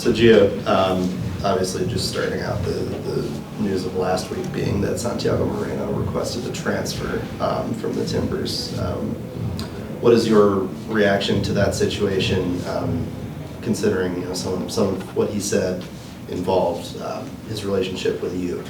So Gio, obviously just starting out the news of last week being that Santiago Moreno requested a transfer from the Timbers. What is your reaction to that situation, considering some of what he said involved his relationship with you?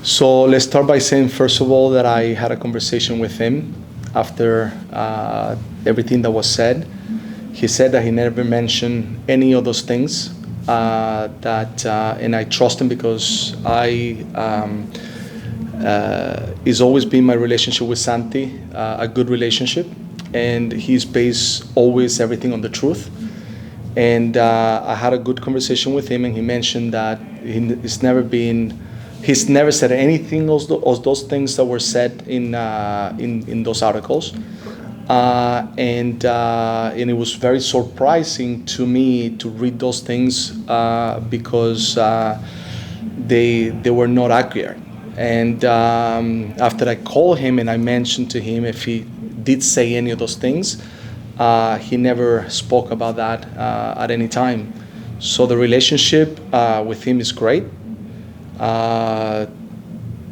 So let's start by saying, first of all, that I had a conversation with him after everything that was said. He said that he never mentioned any of those things. And I trust him because it's always been my relationship with Santi, a good relationship, and he's based always everything on the truth. And I had a good conversation with him, and he mentioned that he's never said anything of those things that were said in those articles. And it was very surprising to me to read those things because they were not accurate. And after I called him and I mentioned to him if he did say any of those things, he never spoke about that at any time. So the relationship with him is great.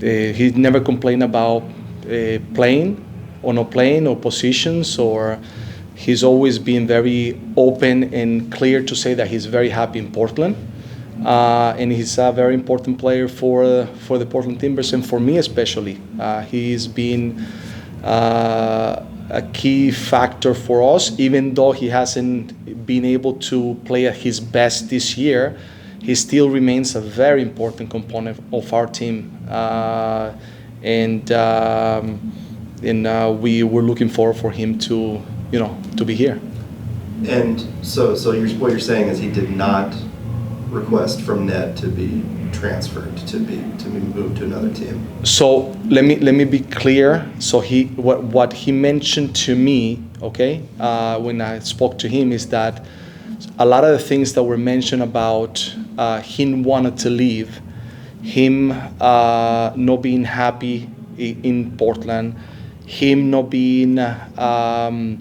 He never complained about playing or not playing or positions, or he's always been very open and clear to say that he's very happy in Portland. And he's a very important player for the Portland Timbers and for me especially. He's been a key factor for us, even though he hasn't been able to play at his best this year. He still remains a very important component of our team, and we were looking forward for him to be here. And so what you're saying is he did not request from Ned to be transferred, to be moved to another team. So let me be clear. So what he mentioned to me, okay, when I spoke to him, is that a lot of the things that were mentioned about him wanted to leave, him not being happy in Portland, him not being happy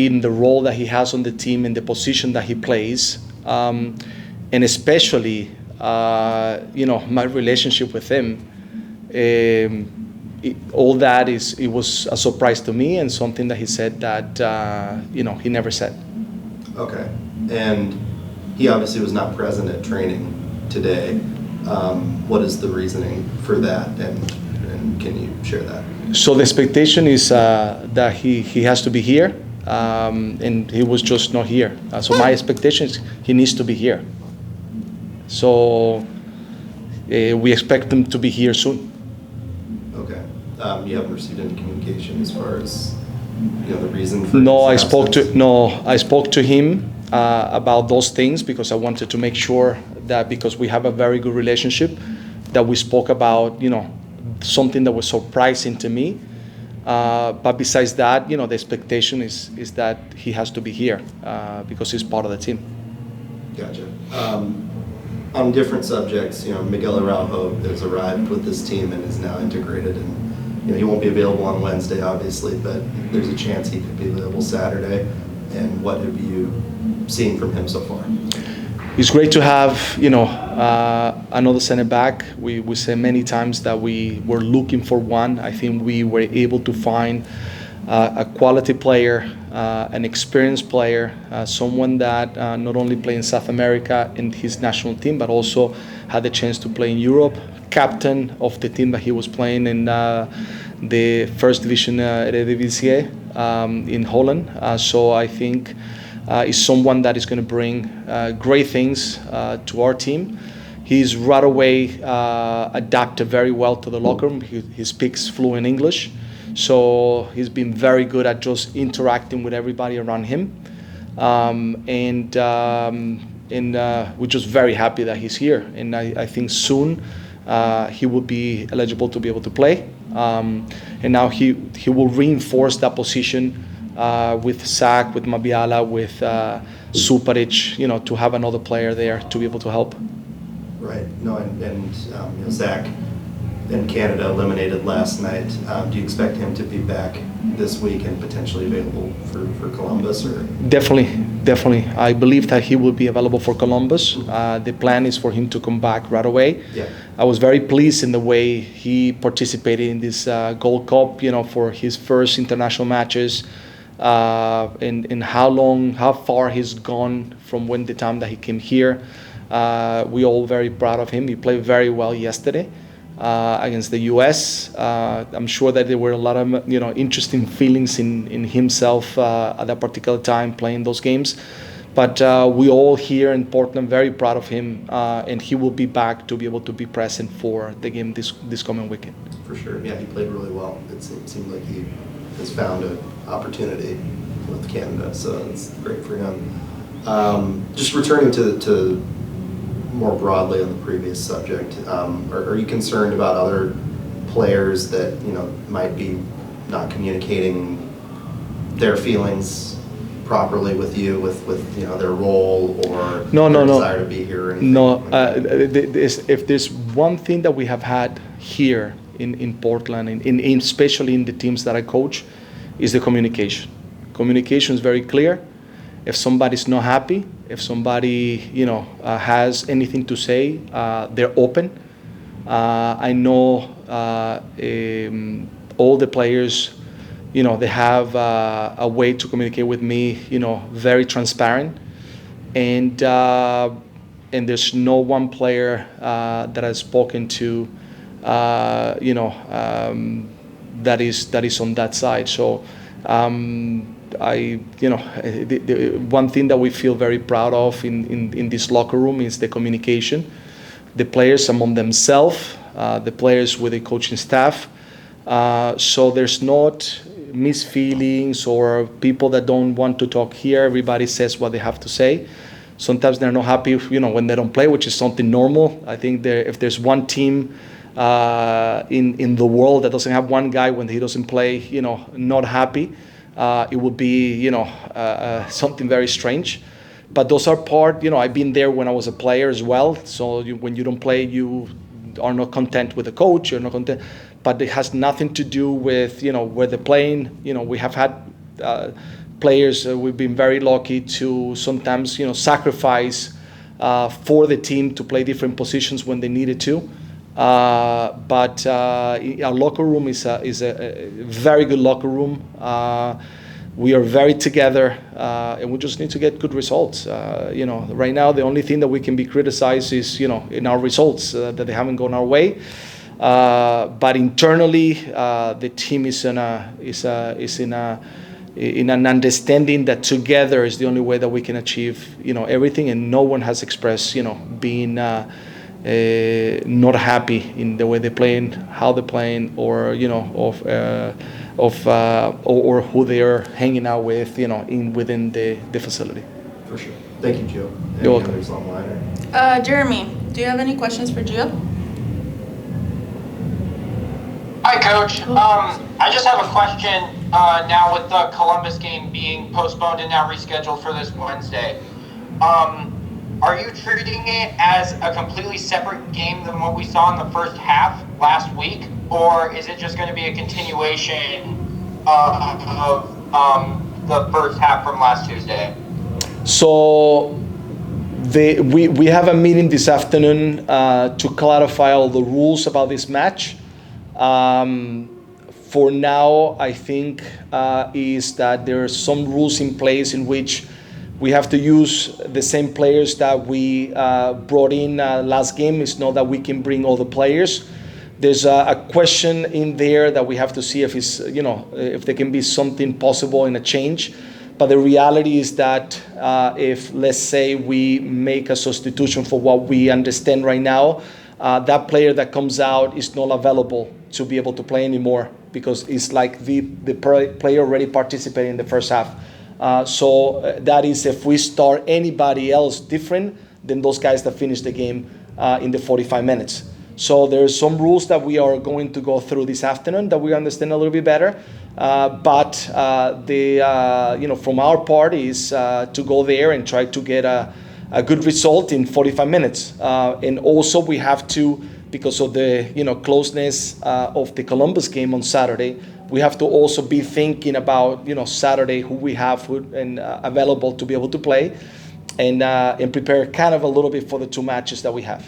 in the role that he has on the team and the position that he plays, and especially my relationship with him. All that it was a surprise to me and something that he said that he never said. Okay, and he obviously was not present at training today. What is the reasoning for that, and can you share that? So the expectation is that he has to be here, and he was just not here. So my expectation is he needs to be here. So we expect him to be here soon. Okay. You haven't received any communication as far as the reason for No, I his spoke to him about those things because I wanted to make sure that, because we have a very good relationship, that we spoke about something that was surprising to me. But besides that, the expectation is that he has to be here because he's part of the team. Gotcha. On different subjects, Miguel Araujo has arrived with this team and is now integrated, and he won't be available on Wednesday, obviously, but there's a chance he could be available Saturday. And what have you seen from him so far? It's great to have another center back. We said many times that we were looking for one. I think we were able to find a quality player, an experienced player, someone that not only played in South America in his national team, but also had the chance to play in Europe, captain of the team that he was playing in the first division Eredivisie in Holland. So I think is someone that is going to bring great things to our team. He's right away adapted very well to the locker room. He speaks fluent English. So he's been very good at just interacting with everybody around him. And we're just very happy that he's here. And I think soon he will be eligible to be able to play. And now he will reinforce that position with Zach, with Mabiala, with Suparic, to have another player there to be able to help. Right. No, and Zach and Canada eliminated last night. Do you expect him to be back this week and potentially available for Columbus? Or Definitely. definitely. I believe that he will be available for Columbus. The plan is for him to come back right away. Yeah. I was very pleased in the way he participated in this Gold Cup, for his first international matches, and how far he's gone from when the time that he came here. We all very proud of him. He played very well yesterday against the U.S. I'm sure that there were a lot of interesting feelings in himself at that particular time playing those games. But we all here in Portland very proud of him, and he will be back to be able to be present for the game this coming weekend. For sure, yeah, he played really well. It seemed like he has found an opportunity with Canada, so it's great for him. Just returning to more broadly on the previous subject, are you concerned about other players that might be not communicating their feelings properly with you, with their role or their desire to be here or anything? No, if there's one thing that we have had here in Portland, especially in the teams that I coach, is the communication. Communication is very clear. If somebody's not happy, if somebody has anything to say, they're open. I know all the players, they have a way to communicate with me, very transparent, and there's no one player that I've spoken to, that is on that side. So. The one thing that we feel very proud of in this locker room is the communication. The players among themselves, the players with the coaching staff. So there's not misfeelings or people that don't want to talk here. Everybody says what they have to say. Sometimes they're not happy, when they don't play, which is something normal. I think if there's one team in the world that doesn't have one guy when he doesn't play, not happy. It would be, something very strange. But those are part, I've been there when I was a player as well. So when you don't play, you are not content with the coach, you're not content. But it has nothing to do with, where they're playing. We have had players, we've been very lucky to sometimes, sacrifice for the team to play different positions when they needed to. But our locker room is a very good locker room. We are very together, and we just need to get good results. Right now the only thing that we can be criticized is in our results that they haven't gone our way. But internally, the team is in an understanding that together is the only way that we can achieve everything, and no one has expressed being not happy in the way they're playing, how they're playing, or or who they are hanging out with, within the facility. For sure. Thank you, Gio. You're welcome. Others online? Jeremy, do you have any questions for Gio? Hi, Coach. I just have a question now with the Columbus game being postponed and now rescheduled for this Wednesday. Are you treating it as a completely separate game than what we saw in the first half last week? Or is it just going to be a continuation of the first half from last Tuesday? So we have a meeting this afternoon to clarify all the rules about this match. For now, I think is that there are some rules in place in which we have to use the same players that we brought in last game. It's not that we can bring all the players. There's a question in there that we have to see if it's, if there can be something possible in a change. But the reality is that if, let's say, we make a substitution for what we understand right now, that player that comes out is not available to be able to play anymore because it's like the player already participated in the first half. So that is if we start anybody else different than those guys that finished the game in the 45 minutes. So there's some rules that we are going to go through this afternoon that we understand a little bit better. But from our part is to go there and try to get a good result in 45 minutes. And also we have to, because of the closeness of the Columbus game on Saturday, we have to also be thinking about, Saturday, who we have available to be able to play, and prepare kind of a little bit for the 2 matches that we have.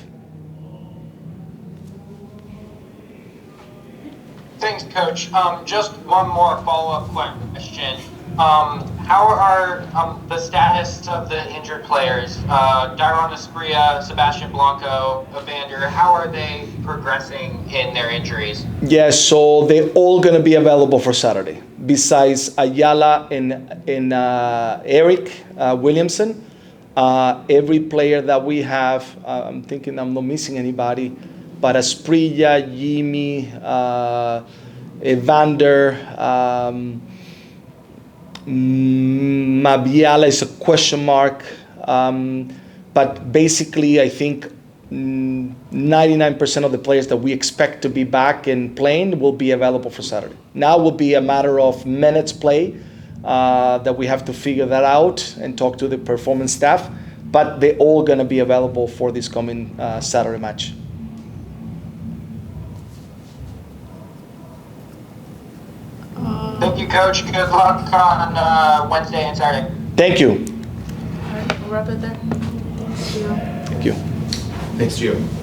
Thanks, Coach. Just one more follow-up question. How are the status of the injured players? Dairon Asprilla, Sebastian Blanco, Evander, how are they progressing in their injuries? Yes, so they're all going to be available for Saturday. Besides Ayala and Eric Williamson, every player that we have, I'm thinking I'm not missing anybody, but Asprilla, Jimmy, Evander, Mabiala is a question mark, but basically I think 99% of the players that we expect to be back and playing will be available for Saturday. Now will be a matter of minutes play that we have to figure that out and talk to the performance staff, but they're all going to be available for this coming Saturday match. Thank you, Coach. Good luck on Wednesday and Saturday. Thank you. All right, we'll wrap it there. Thanks, Gio. Thank you. Thanks, Gio.